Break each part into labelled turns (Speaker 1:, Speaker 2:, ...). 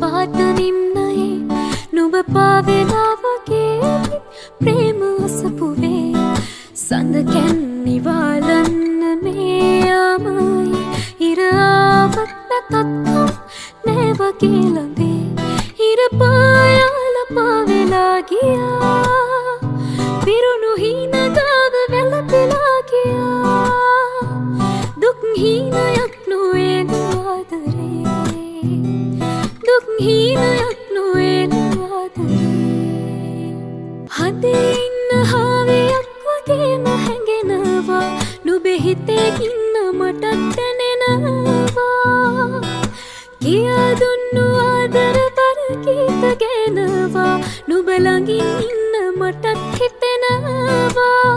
Speaker 1: පාත නිම්නයේ නුඹ පාවෙලා වගේ ප්‍රේම අසපුවේ සඳ කැන්නිවාලන්න මේ යාමයි ඉර ආවත් නැතත් නෑ වගේ ළඟේ ඉර පායාල පාවෙලා ගියා පිරුණු හීන ගාව වැළපෙලා ගියා දුක් හීනයක් නොවේ ආදරේ දුක් හීනයක් නොවේ ආදරේ හදේ ඉන්න හාවයක් වගේම හැඟෙනවා නුඹේ හිතේ ඉන්න මටත් දැනෙනවා කියා දුන්නු ආදර බර ගීත ගැනවා නුඹ ළඟින් ඉන්න මටත් හිතෙනවා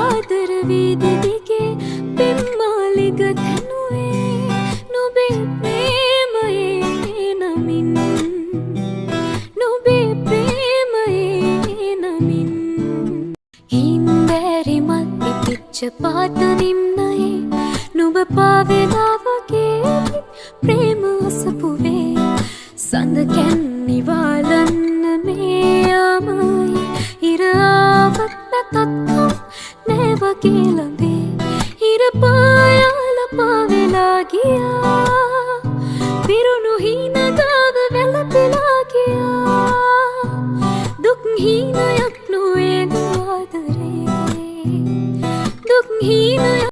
Speaker 1: ආදර වීදි දිගේ පෙම්මාලිග තනුවේ නුඹේ ප්‍රේමයේ නමින් නුඹේ ප්‍රේමයේ නමින් හින්දෑරි මල් පිපිච්ච පාත නිම්නයේ නුඹ පාවෙලා වගේ ප්‍රේම අසපුවේ සඳ කැන්නිවාලන්න මේ යාමයි ඉර ආවත් නැතත් නෑ වගේ ළඟේ ඉර පායාල පාවෙලා ගියා පිරුණු